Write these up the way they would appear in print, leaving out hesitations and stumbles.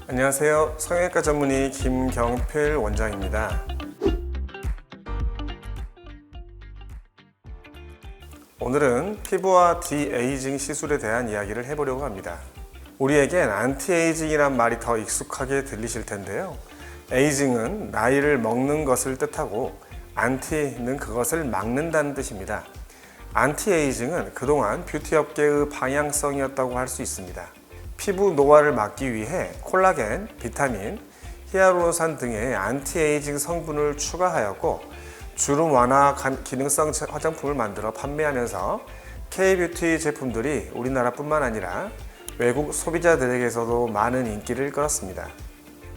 안녕하세요. 성형외과 전문의 김경필 원장입니다. 오늘은 피부와 디에이징 시술에 대한 이야기를 해보려고 합니다. 우리에겐 안티에이징이란 말이 더 익숙하게 들리실 텐데요. 에이징은 나이를 먹는 것을 뜻하고 안티는 그것을 막는다는 뜻입니다. 안티에이징은 그동안 뷰티 업계의 방향성이었다고 할 수 있습니다. 피부 노화를 막기 위해 콜라겐, 비타민, 히알루론산 등의 안티에이징 성분을 추가하였고 주름 완화 기능성 화장품을 만들어 판매하면서 K-뷰티 제품들이 우리나라뿐만 아니라 외국 소비자들에게서도 많은 인기를 끌었습니다.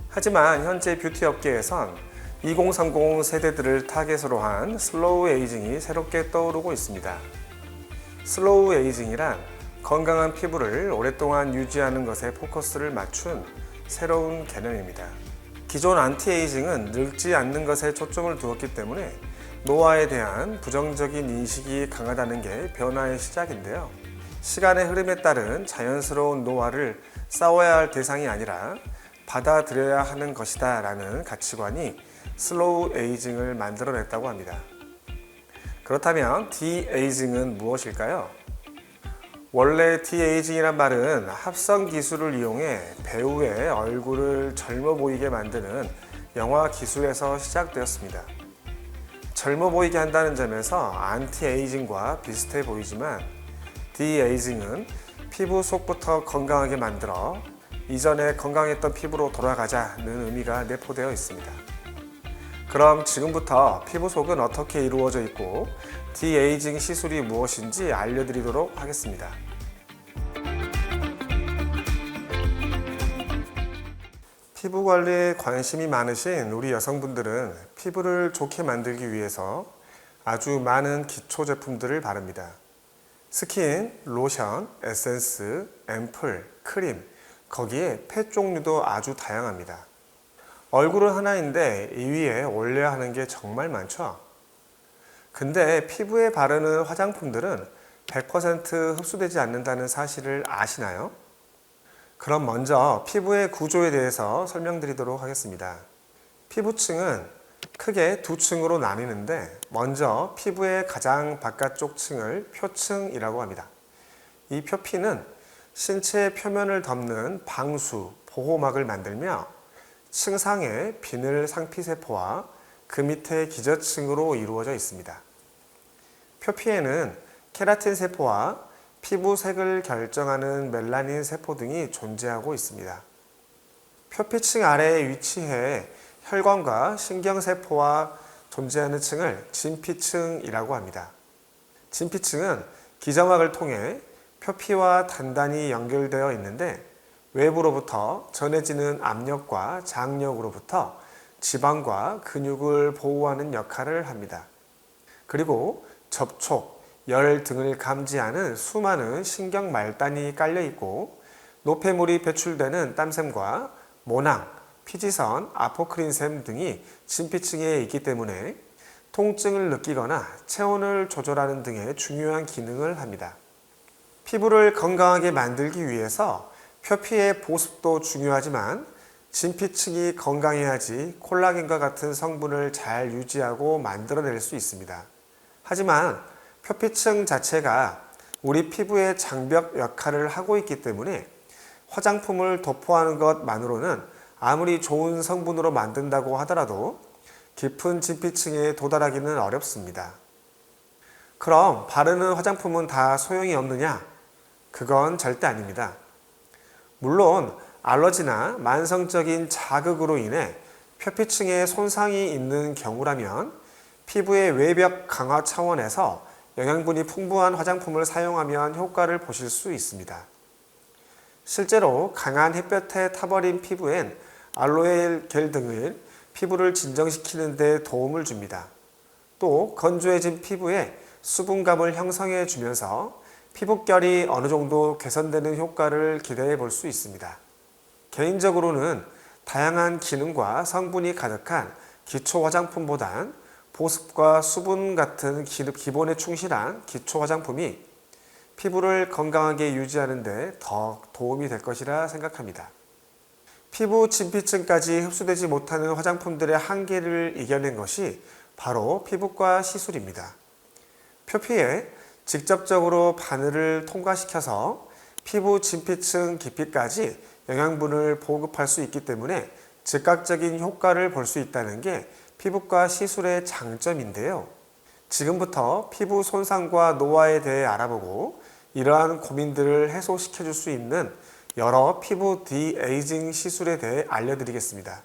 하지만 현재 뷰티 업계에선 2030 세대들을 타겟으로 한 슬로우 에이징이 새롭게 떠오르고 있습니다. 슬로우 에이징이란 건강한 피부를 오랫동안 유지하는 것에 포커스를 맞춘 새로운 개념입니다. 기존 안티에이징은 늙지 않는 것에 초점을 두었기 때문에 노화에 대한 부정적인 인식이 강하다는 게 변화의 시작인데요. 시간의 흐름에 따른 자연스러운 노화를 싸워야 할 대상이 아니라 받아들여야 하는 것이다 라는 가치관이 슬로우 에이징을 만들어냈다고 합니다. 그렇다면 디에이징은 무엇일까요? 원래 디에이징이란 말은 합성 기술을 이용해 배우의 얼굴을 젊어 보이게 만드는 영화 기술에서 시작되었습니다. 젊어 보이게 한다는 점에서 안티에이징과 비슷해 보이지만 디에이징은 피부 속부터 건강하게 만들어 이전에 건강했던 피부로 돌아가자는 의미가 내포되어 있습니다. 그럼 지금부터 피부 속은 어떻게 이루어져 있고 디에이징 시술이 무엇인지 알려드리도록 하겠습니다. 피부 관리에 관심이 많으신 우리 여성분들은 피부를 좋게 만들기 위해서 아주 많은 기초 제품들을 바릅니다. 스킨, 로션, 에센스, 앰플, 크림, 거기에 팻 종류도 아주 다양합니다. 얼굴은 하나인데 이 위에 올려야 하는 게 정말 많죠? 근데 피부에 바르는 화장품들은 100% 흡수되지 않는다는 사실을 아시나요? 그럼 먼저 피부의 구조에 대해서 설명드리도록 하겠습니다. 피부층은 크게 두 층으로 나뉘는데 먼저 피부의 가장 바깥쪽 층을 표층이라고 합니다. 이 표피는 신체 표면을 덮는 방수, 보호막을 만들며 층상의 비늘 상피세포와 그 밑에 기저층으로 이루어져 있습니다. 표피에는 케라틴 세포와 피부색을 결정하는 멜라닌 세포 등이 존재하고 있습니다. 표피층 아래에 위치해 혈관과 신경세포와 존재하는 층을 진피층이라고 합니다. 진피층은 기저막을 통해 표피와 단단히 연결되어 있는데 외부로부터 전해지는 압력과 장력으로부터 지방과 근육을 보호하는 역할을 합니다. 그리고 접촉, 열 등을 감지하는 수많은 신경 말단이 깔려 있고 노폐물이 배출되는 땀샘과 모낭, 피지선, 아포크린샘 등이 진피층에 있기 때문에 통증을 느끼거나 체온을 조절하는 등의 중요한 기능을 합니다. 피부를 건강하게 만들기 위해서 표피의 보습도 중요하지만 진피층이 건강해야지 콜라겐과 같은 성분을 잘 유지하고 만들어낼 수 있습니다. 하지만 표피층 자체가 우리 피부의 장벽 역할을 하고 있기 때문에 화장품을 도포하는 것만으로는 아무리 좋은 성분으로 만든다고 하더라도 깊은 진피층에 도달하기는 어렵습니다. 그럼 바르는 화장품은 다 소용이 없느냐? 그건 절대 아닙니다. 물론 알러지나 만성적인 자극으로 인해 표피층에 손상이 있는 경우라면 피부의 외벽 강화 차원에서 영양분이 풍부한 화장품을 사용하면 효과를 보실 수 있습니다. 실제로 강한 햇볕에 타버린 피부엔 알로에 겔 등을 피부를 진정시키는 데 도움을 줍니다. 또 건조해진 피부에 수분감을 형성해 주면서 피부결이 어느 정도 개선되는 효과를 기대해 볼 수 있습니다. 개인적으로는 다양한 기능과 성분이 가득한 기초 화장품보단 보습과 수분 같은 기본에 충실한 기초 화장품이 피부를 건강하게 유지하는 데 더 도움이 될 것이라 생각합니다. 피부 진피층까지 흡수되지 못하는 화장품들의 한계를 이겨낸 것이 바로 피부과 시술입니다. 표피에 직접적으로 바늘을 통과시켜서 피부 진피층 깊이까지 영양분을 보급할 수 있기 때문에 즉각적인 효과를 볼 수 있다는 게 피부과 시술의 장점인데요. 지금부터 피부 손상과 노화에 대해 알아보고 이러한 고민들을 해소시켜 줄 수 있는 여러 피부 디에이징 시술에 대해 알려드리겠습니다.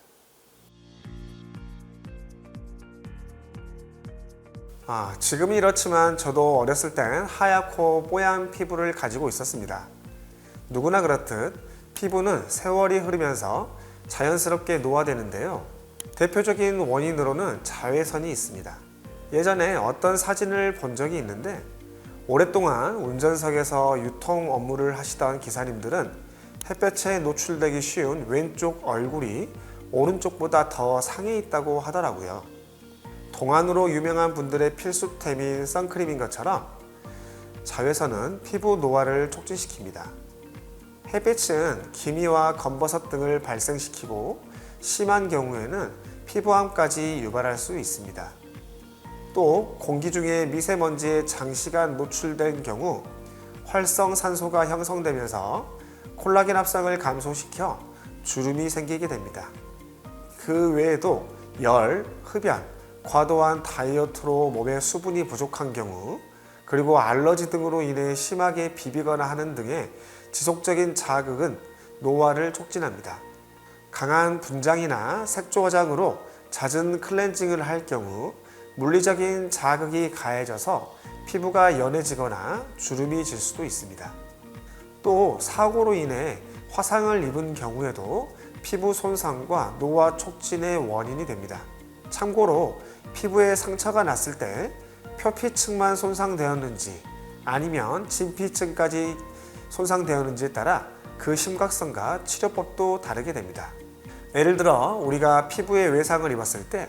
지금은 이렇지만 저도 어렸을 땐 하얗고 뽀얀 피부를 가지고 있었습니다. 누구나 그렇듯 피부는 세월이 흐르면서 자연스럽게 노화되는데요. 대표적인 원인으로는 자외선이 있습니다. 예전에 어떤 사진을 본 적이 있는데 오랫동안 운전석에서 유통 업무를 하시던 기사님들은 햇볕에 노출되기 쉬운 왼쪽 얼굴이 오른쪽보다 더 상해 있다고 하더라고요. 동안으로 유명한 분들의 필수템인 선크림인 것처럼 자외선은 피부 노화를 촉진시킵니다. 햇빛은 기미와 검버섯 등을 발생시키고 심한 경우에는 피부암까지 유발할 수 있습니다. 또 공기 중에 미세먼지에 장시간 노출된 경우 활성산소가 형성되면서 콜라겐 합성을 감소시켜 주름이 생기게 됩니다. 그 외에도 열, 흡연, 과도한 다이어트로 몸에 수분이 부족한 경우, 그리고 알러지 등으로 인해 심하게 비비거나 하는 등의 지속적인 자극은 노화를 촉진합니다. 강한 분장이나 색조 화장으로 잦은 클렌징을 할 경우 물리적인 자극이 가해져서 피부가 연해지거나 주름이 질 수도 있습니다. 또 사고로 인해 화상을 입은 경우에도 피부 손상과 노화 촉진의 원인이 됩니다. 참고로 피부에 상처가 났을 때 표피층만 손상되었는지 아니면 진피층까지 손상되었는지에 따라 그 심각성과 치료법도 다르게 됩니다. 예를 들어 우리가 피부에 외상을 입었을 때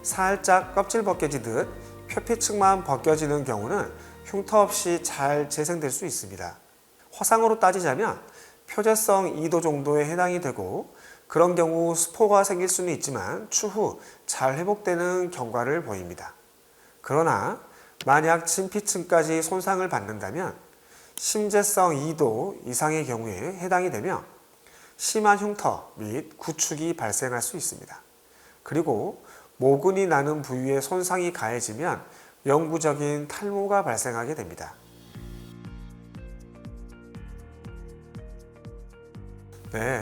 살짝 껍질 벗겨지듯 표피층만 벗겨지는 경우는 흉터 없이 잘 재생될 수 있습니다. 화상으로 따지자면 표재성 2도 정도에 해당이 되고 그런 경우 스포가 생길 수는 있지만 추후 잘 회복되는 경과를 보입니다. 그러나 만약 진피층까지 손상을 받는다면 심재성 2도 이상의 경우에 해당이 되며 심한 흉터 및 구축이 발생할 수 있습니다. 그리고 모근이 나는 부위에 손상이 가해지면 영구적인 탈모가 발생하게 됩니다.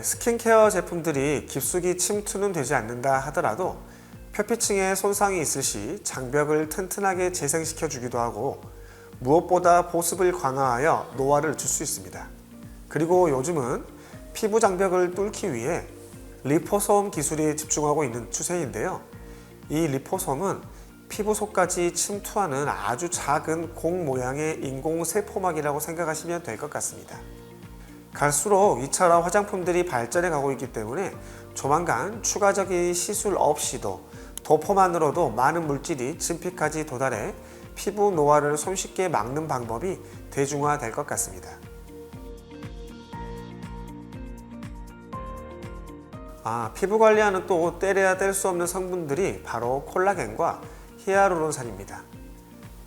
스킨케어 제품들이 깊숙이 침투는 되지 않는다 하더라도 표피층에 손상이 있을 시 장벽을 튼튼하게 재생시켜 주기도 하고 무엇보다 보습을 강화하여 노화를 줄 수 있습니다. 그리고 요즘은 피부 장벽을 뚫기 위해 리포솜 기술에 집중하고 있는 추세인데요. 이 리포솜은 피부 속까지 침투하는 아주 작은 공 모양의 인공 세포막이라고 생각하시면 될 것 같습니다. 갈수록 이처럼 화장품들이 발전해 가고 있기 때문에 조만간 추가적인 시술 없이도 도포만으로도 많은 물질이 진피까지 도달해 피부 노화를 손쉽게 막는 방법이 대중화될 것 같습니다. 피부 관리하는 또 떼려야 뗄 수 없는 성분들이 바로 콜라겐과 히알루론산입니다.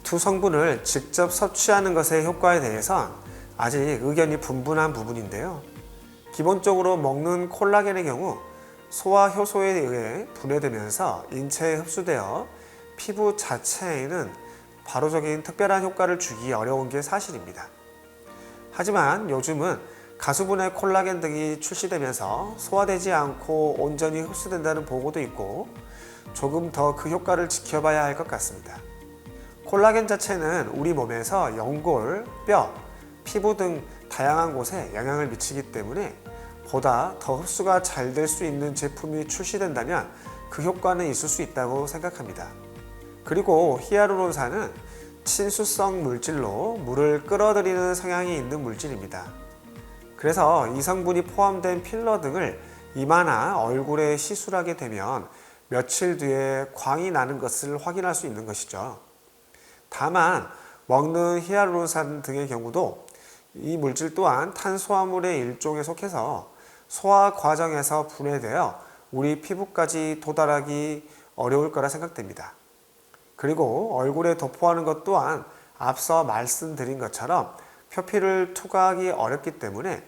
두 성분을 직접 섭취하는 것의 효과에 대해선 아직 의견이 분분한 부분인데요. 기본적으로 먹는 콜라겐의 경우 소화 효소에 의해 분해되면서 인체에 흡수되어 피부 자체에는 바로적인 특별한 효과를 주기 어려운 게 사실입니다. 하지만 요즘은 가수분해 콜라겐 등이 출시되면서 소화되지 않고 온전히 흡수된다는 보고도 있고 조금 더 그 효과를 지켜봐야 할 것 같습니다. 콜라겐 자체는 우리 몸에서 연골, 뼈, 피부 등 다양한 곳에 영향을 미치기 때문에 보다 더 흡수가 잘 될 수 있는 제품이 출시된다면 그 효과는 있을 수 있다고 생각합니다. 그리고 히알루론산은 친수성 물질로 물을 끌어들이는 성향이 있는 물질입니다. 그래서 이 성분이 포함된 필러 등을 이마나 얼굴에 시술하게 되면 며칠 뒤에 광이 나는 것을 확인할 수 있는 것이죠. 다만 먹는 히알루론산 등의 경우도 이 물질 또한 탄수화물의 일종에 속해서 소화 과정에서 분해되어 우리 피부까지 도달하기 어려울 거라 생각됩니다. 그리고 얼굴에 도포하는 것 또한 앞서 말씀드린 것처럼 표피를 투과하기 어렵기 때문에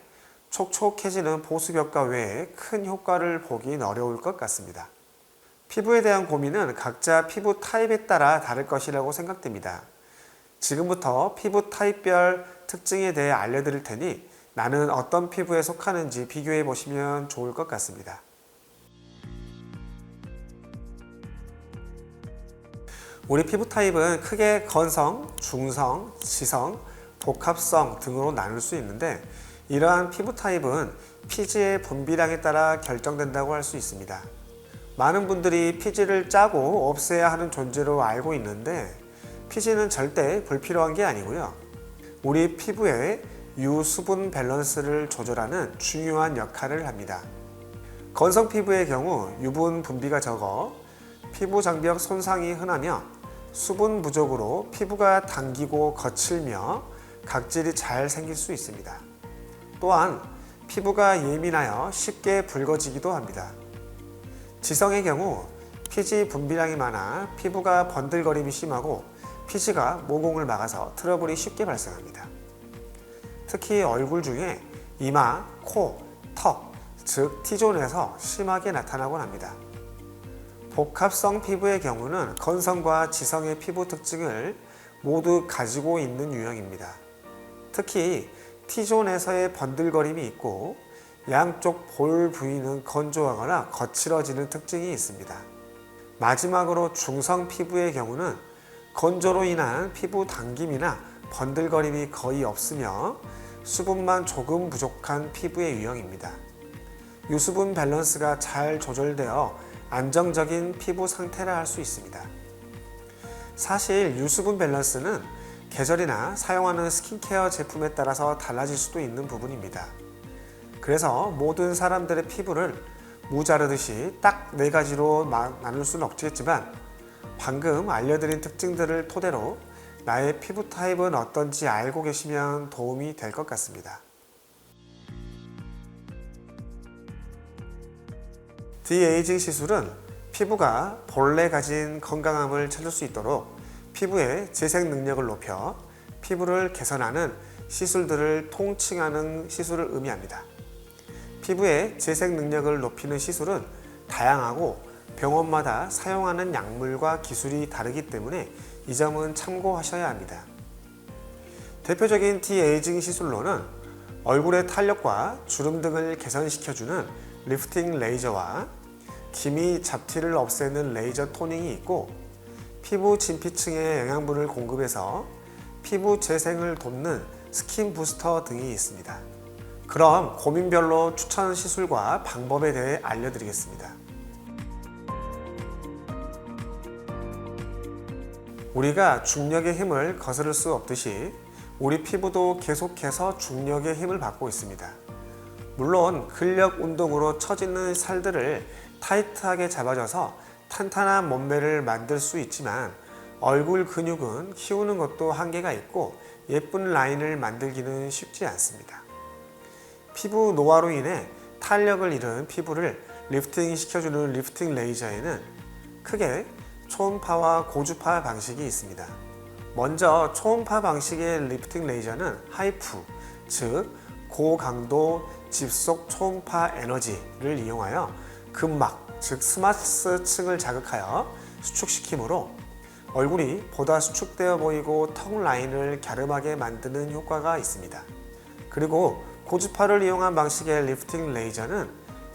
촉촉해지는 보습 효과 외에 큰 효과를 보긴 어려울 것 같습니다. 피부에 대한 고민은 각자 피부 타입에 따라 다를 것이라고 생각됩니다. 지금부터 피부 타입별 특징에 대해 알려드릴 테니 나는 어떤 피부에 속하는지 비교해 보시면 좋을 것 같습니다. 우리 피부 타입은 크게 건성, 중성, 지성, 복합성 등으로 나눌 수 있는데 이러한 피부 타입은 피지의 분비량에 따라 결정된다고 할 수 있습니다. 많은 분들이 피지를 짜고 없애야 하는 존재로 알고 있는데 피지는 절대 불필요한 게 아니고요. 우리 피부의 유수분 밸런스를 조절하는 중요한 역할을 합니다. 건성 피부의 경우 유분 분비가 적어 피부 장벽 손상이 흔하며 수분 부족으로 피부가 당기고 거칠며 각질이 잘 생길 수 있습니다. 또한 피부가 예민하여 쉽게 붉어지기도 합니다. 지성의 경우 피지 분비량이 많아 피부가 번들거림이 심하고 피지가 모공을 막아서 트러블이 쉽게 발생합니다. 특히 얼굴 중에 이마, 코, 턱, 즉 T존에서 심하게 나타나곤 합니다. 복합성 피부의 경우는 건성과 지성의 피부 특징을 모두 가지고 있는 유형입니다. 특히 T존에서의 번들거림이 있고 양쪽 볼 부위는 건조하거나 거칠어지는 특징이 있습니다. 마지막으로 중성 피부의 경우는 건조로 인한 피부 당김이나 번들거림이 거의 없으며 수분만 조금 부족한 피부의 유형입니다. 유수분 밸런스가 잘 조절되어 안정적인 피부 상태라 할 수 있습니다. 사실 유수분 밸런스는 계절이나 사용하는 스킨케어 제품에 따라서 달라질 수도 있는 부분입니다. 그래서 모든 사람들의 피부를 무 자르듯이 딱 4가지로 나눌 수는 없겠지만 방금 알려드린 특징들을 토대로 나의 피부 타입은 어떤지 알고 계시면 도움이 될 것 같습니다. 디에이징 시술은 피부가 본래 가진 건강함을 찾을 수 있도록 피부의 재생 능력을 높여 피부를 개선하는 시술들을 통칭하는 시술을 의미합니다. 피부의 재생 능력을 높이는 시술은 다양하고 병원마다 사용하는 약물과 기술이 다르기 때문에 이 점은 참고하셔야 합니다. 대표적인 디에이징 시술로는 얼굴의 탄력과 주름 등을 개선시켜주는 리프팅 레이저와 기미 잡티를 없애는 레이저 토닝이 있고 피부 진피층에 영양분을 공급해서 피부 재생을 돕는 스킨 부스터 등이 있습니다. 그럼 고민별로 추천 시술과 방법에 대해 알려드리겠습니다. 우리가 중력의 힘을 거스를 수 없듯이 우리 피부도 계속해서 중력의 힘을 받고 있습니다. 물론 근력 운동으로 처지는 살들을 타이트하게 잡아줘서 탄탄한 몸매를 만들 수 있지만 얼굴 근육은 키우는 것도 한계가 있고 예쁜 라인을 만들기는 쉽지 않습니다. 피부 노화로 인해 탄력을 잃은 피부를 리프팅 시켜주는 리프팅 레이저에는 크게 초음파와 고주파 방식이 있습니다. 먼저 초음파 방식의 리프팅 레이저는 하이프, 즉 고강도 집속 초음파 에너지를 이용하여 근막, 즉 스마스층을 자극하여 수축시키므로 얼굴이 보다 수축되어 보이고 턱 라인을 갸름하게 만드는 효과가 있습니다. 그리고 고주파를 이용한 방식의 리프팅 레이저는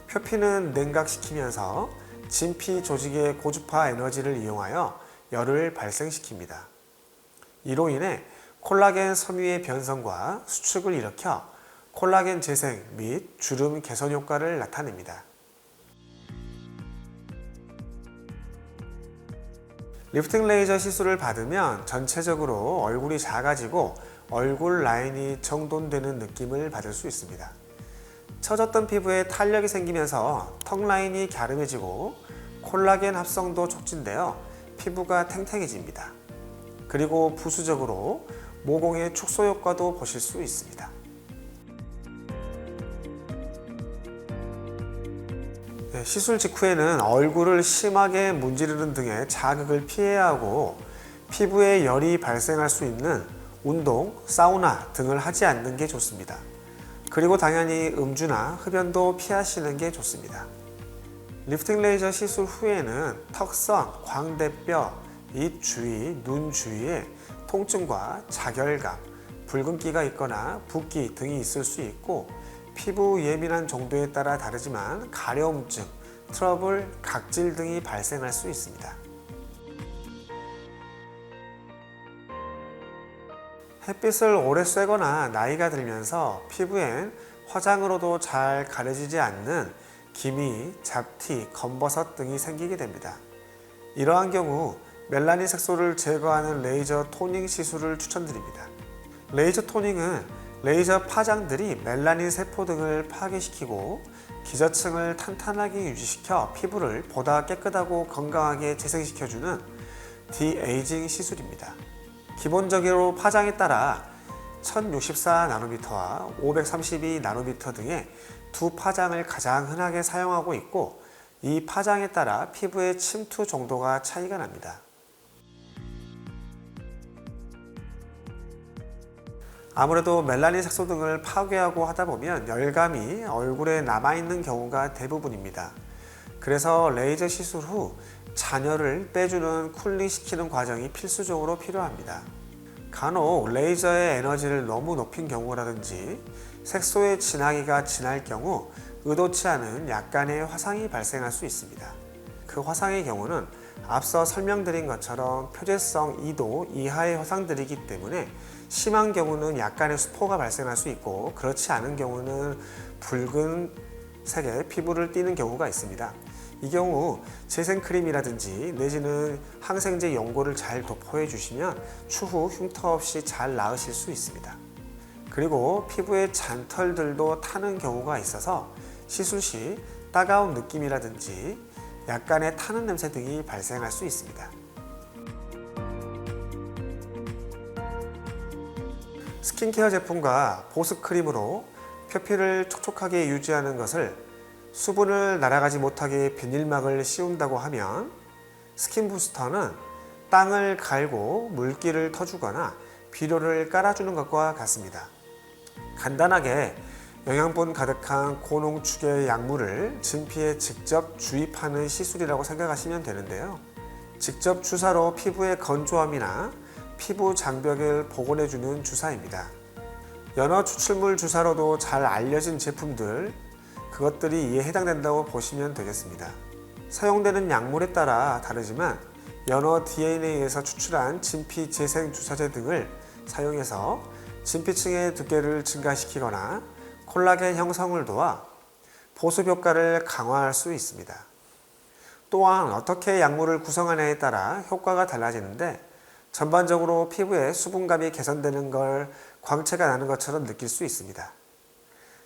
표피는 냉각시키면서 진피 조직의 고주파 에너지를 이용하여 열을 발생시킵니다. 이로 인해 콜라겐 섬유의 변성과 수축을 일으켜 콜라겐 재생 및 주름 개선 효과를 나타냅니다. 리프팅 레이저 시술을 받으면 전체적으로 얼굴이 작아지고 얼굴 라인이 정돈되는 느낌을 받을 수 있습니다. 처졌던 피부에 탄력이 생기면서 턱 라인이 갸름해지고 콜라겐 합성도 촉진되어 피부가 탱탱해집니다. 그리고 부수적으로 모공의 축소 효과도 보실 수 있습니다. 시술 직후에는 얼굴을 심하게 문지르는 등의 자극을 피해야 하고 피부에 열이 발생할 수 있는 운동, 사우나 등을 하지 않는 게 좋습니다. 그리고 당연히 음주나 흡연도 피하시는 게 좋습니다. 리프팅 레이저 시술 후에는 턱선, 광대뼈, 입 주위, 눈 주위에 통증과 자결감, 붉은기가 있거나 붓기 등이 있을 수 있고 피부 예민한 정도에 따라 다르지만 가려움증, 트러블, 각질 등이 발생할 수 있습니다. 햇빛을 오래 쐬거나 나이가 들면서 피부엔 화장으로도 잘 가려지지 않는 기미, 잡티, 검버섯 등이 생기게 됩니다. 이러한 경우 멜라닌 색소를 제거하는 레이저 토닝 시술을 추천드립니다. 레이저 토닝은 레이저 파장들이 멜라닌 세포 등을 파괴시키고 기저층을 탄탄하게 유지시켜 피부를 보다 깨끗하고 건강하게 재생시켜주는 디에이징 시술입니다. 기본적으로 파장에 따라 1064나노미터와 532나노미터 등의 두 파장을 가장 흔하게 사용하고 있고 이 파장에 따라 피부의 침투 정도가 차이가 납니다. 아무래도 멜라닌 색소 등을 파괴하고 하다 보면 열감이 얼굴에 남아있는 경우가 대부분입니다. 그래서 레이저 시술 후 잔여를 빼주는 쿨링시키는 과정이 필수적으로 필요합니다. 간혹 레이저의 에너지를 너무 높인 경우라든지 색소의 진하기가 진할 경우 의도치 않은 약간의 화상이 발생할 수 있습니다. 그 화상의 경우는 앞서 설명드린 것처럼 표재성 2도 이하의 화상들이기 때문에 심한 경우는 약간의 수포가 발생할 수 있고 그렇지 않은 경우는 붉은색의 피부를 띠는 경우가 있습니다. 이 경우 재생크림이라든지 내지는 항생제 연고를 잘 도포해 주시면 추후 흉터 없이 잘 나으실 수 있습니다. 그리고 피부에 잔털들도 타는 경우가 있어서 시술 시 따가운 느낌이라든지 약간의 타는 냄새 등이 발생할 수 있습니다. 스킨케어 제품과 보습크림으로 표피를 촉촉하게 유지하는 것을 수분을 날아가지 못하게 비닐막을 씌운다고 하면 스킨부스터는 땅을 갈고 물기를 터주거나 비료를 깔아주는 것과 같습니다. 간단하게 영양분 가득한 고농축의 약물을 진피에 직접 주입하는 시술이라고 생각하시면 되는데요. 직접 주사로 피부의 건조함이나 피부 장벽을 복원해주는 주사입니다. 연어 추출물 주사로도 잘 알려진 제품들, 그것들이 이에 해당된다고 보시면 되겠습니다. 사용되는 약물에 따라 다르지만 연어 DNA에서 추출한 진피 재생 주사제 등을 사용해서 진피층의 두께를 증가시키거나 콜라겐 형성을 도와 보습 효과를 강화할 수 있습니다. 또한 어떻게 약물을 구성하느냐에 따라 효과가 달라지는데 전반적으로 피부의 수분감이 개선되는 걸 광채가 나는 것처럼 느낄 수 있습니다.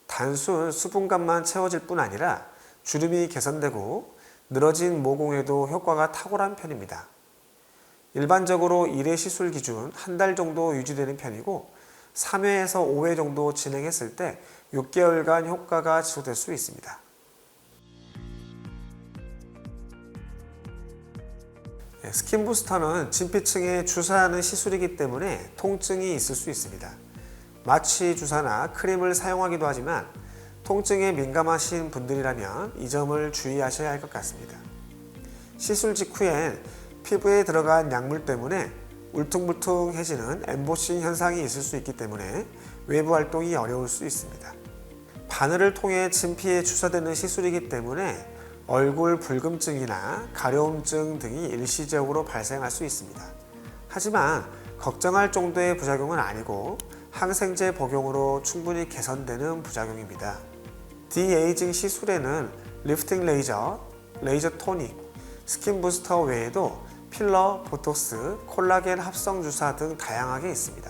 단순 수분감만 채워질 뿐 아니라 주름이 개선되고 늘어진 모공에도 효과가 탁월한 편입니다. 일반적으로 1회 시술 기준 한 달 정도 유지되는 편이고 3회에서 5회 정도 진행했을 때 6개월간 효과가 지속될 수 있습니다. 스킨부스터는 진피층에 주사하는 시술이기 때문에 통증이 있을 수 있습니다. 마취 주사나 크림을 사용하기도 하지만 통증에 민감하신 분들이라면 이 점을 주의하셔야 할 것 같습니다. 시술 직후엔 피부에 들어간 약물 때문에 울퉁불퉁해지는 엠보싱 현상이 있을 수 있기 때문에 외부 활동이 어려울 수 있습니다. 바늘을 통해 진피에 주사되는 시술이기 때문에 얼굴 붉음증이나 가려움증 등이 일시적으로 발생할 수 있습니다. 하지만 걱정할 정도의 부작용은 아니고 항생제 복용으로 충분히 개선되는 부작용입니다. 디에이징 시술에는 리프팅 레이저, 레이저 토닉, 스킨 부스터 외에도 필러, 보톡스, 콜라겐 합성 주사 등 다양하게 있습니다.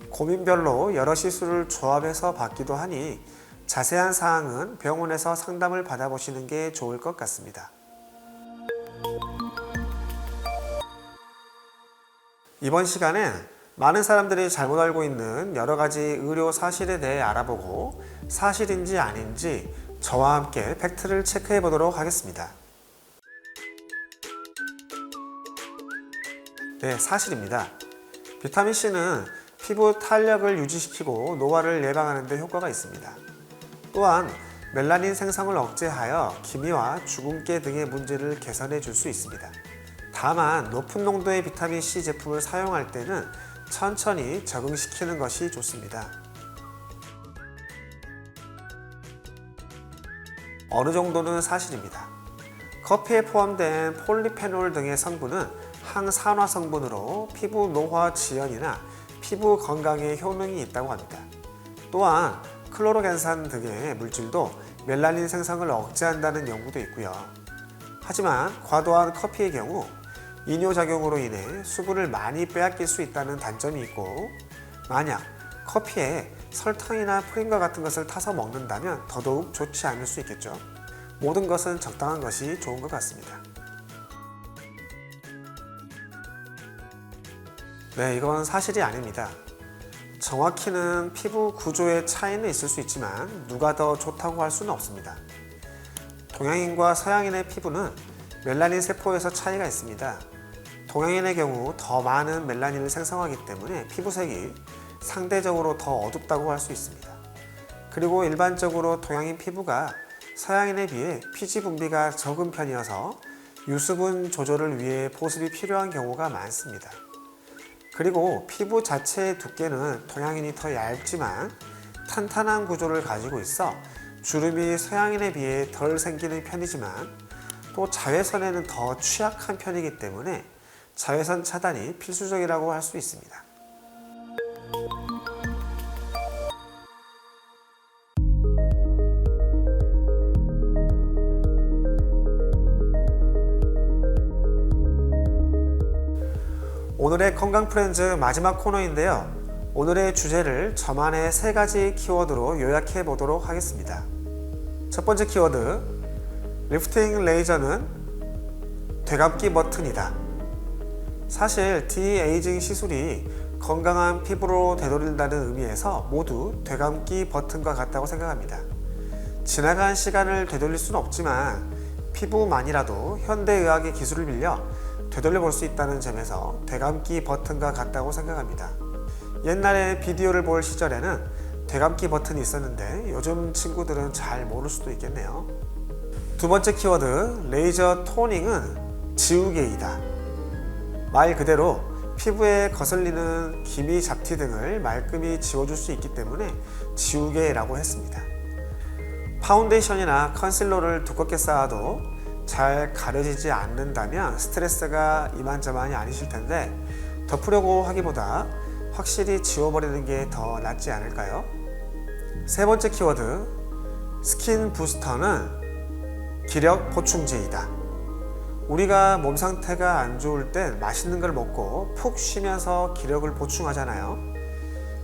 고민별로 여러 시술을 조합해서 받기도 하니 자세한 사항은 병원에서 상담을 받아보시는 게 좋을 것 같습니다. 이번 시간엔 많은 사람들이 잘못 알고 있는 여러 가지 의료 사실에 대해 알아보고 사실인지 아닌지 저와 함께 팩트를 체크해 보도록 하겠습니다. 네, 사실입니다. 비타민C는 피부 탄력을 유지시키고 노화를 예방하는 데 효과가 있습니다. 또한 멜라닌 생성을 억제하여 기미와 주근깨 등의 문제를 개선해 줄 수 있습니다. 다만 높은 농도의 비타민C 제품을 사용할 때는 천천히 적응시키는 것이 좋습니다. 어느 정도는 사실입니다. 커피에 포함된 폴리페놀 등의 성분은 항산화 성분으로 피부 노화 지연이나 피부 건강에 효능이 있다고 합니다. 또한 클로로겐산 등의 물질도 멜라닌 생성을 억제한다는 연구도 있고요. 하지만 과도한 커피의 경우 이뇨작용으로 인해 수분을 많이 빼앗길 수 있다는 단점이 있고, 만약 커피에 설탕이나 프림과 같은 것을 타서 먹는다면 더더욱 좋지 않을 수 있겠죠. 모든 것은 적당한 것이 좋은 것 같습니다. 네, 이건 사실이 아닙니다. 정확히는 피부 구조의 차이는 있을 수 있지만 누가 더 좋다고 할 수는 없습니다. 동양인과 서양인의 피부는 멜라닌 세포에서 차이가 있습니다. 동양인의 경우 더 많은 멜라닌을 생성하기 때문에 피부색이 상대적으로 더 어둡다고 할 수 있습니다. 그리고 일반적으로 동양인 피부가 서양인에 비해 피지 분비가 적은 편이어서 유수분 조절을 위해 보습이 필요한 경우가 많습니다. 그리고 피부 자체의 두께는 동양인이 더 얇지만 탄탄한 구조를 가지고 있어 주름이 서양인에 비해 덜 생기는 편이지만 또 자외선에는 더 취약한 편이기 때문에 자외선 차단이 필수적이라고 할 수 있습니다. 오늘의 건강 프렌즈 마지막 코너인데요. 오늘의 주제를 저만의 3가지 키워드로 요약해 보도록 하겠습니다. 첫 번째 키워드, 리프팅 레이저는 되감기 버튼이다. 사실 디에이징 시술이 건강한 피부로 되돌린다는 의미에서 모두 되감기 버튼과 같다고 생각합니다. 지나간 시간을 되돌릴 수는 없지만 피부만이라도 현대의학의 기술을 빌려 되돌려 볼 수 있다는 점에서 되감기 버튼과 같다고 생각합니다. 옛날에 비디오를 볼 시절에는 되감기 버튼이 있었는데 요즘 친구들은 잘 모를 수도 있겠네요. 두 번째 키워드, 레이저 토닝은 지우개이다. 말 그대로 피부에 거슬리는 기미 잡티 등을 말끔히 지워줄 수 있기 때문에 지우개라고 했습니다. 파운데이션이나 컨실러를 두껍게 쌓아도 잘 가려지지 않는다면 스트레스가 이만저만이 아니실 텐데 덮으려고 하기보다 확실히 지워버리는 게 더 낫지 않을까요? 세 번째 키워드, 스킨 부스터는 기력 보충제이다. 우리가 몸 상태가 안 좋을 땐 맛있는 걸 먹고 푹 쉬면서 기력을 보충하잖아요.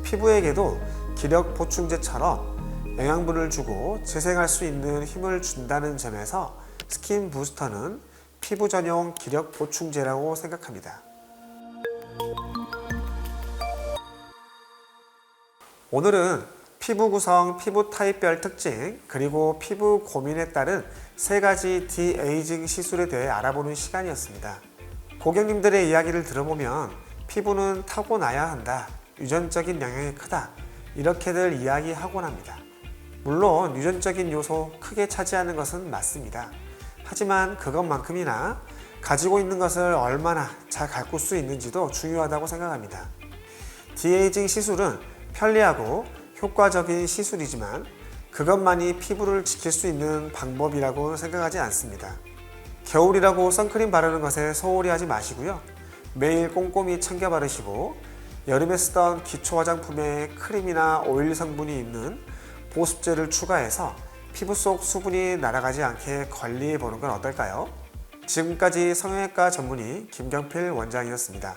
피부에게도 기력 보충제처럼 영양분을 주고 재생할 수 있는 힘을 준다는 점에서 스킨 부스터는 피부 전용 기력 보충제라고 생각합니다. 오늘은 피부 구성, 피부 타입별 특징, 그리고 피부 고민에 따른 3가지 디에이징 시술에 대해 알아보는 시간이었습니다. 고객님들의 이야기를 들어보면 피부는 타고나야 한다, 유전적인 영향이 크다, 이렇게들 이야기하곤 합니다. 물론 유전적인 요소 크게 차지하는 것은 맞습니다. 하지만 그것만큼이나 가지고 있는 것을 얼마나 잘 가꿀 수 있는지도 중요하다고 생각합니다. 디에이징 시술은 편리하고 효과적인 시술이지만 그것만이 피부를 지킬 수 있는 방법이라고 생각하지 않습니다. 겨울이라고 선크림 바르는 것에 소홀히 하지 마시고요. 매일 꼼꼼히 챙겨 바르시고 여름에 쓰던 기초 화장품에 크림이나 오일 성분이 있는 보습제를 추가해서 피부 속 수분이 날아가지 않게 관리해 보는 건 어떨까요? 지금까지 성형외과 전문의 김경필 원장이었습니다.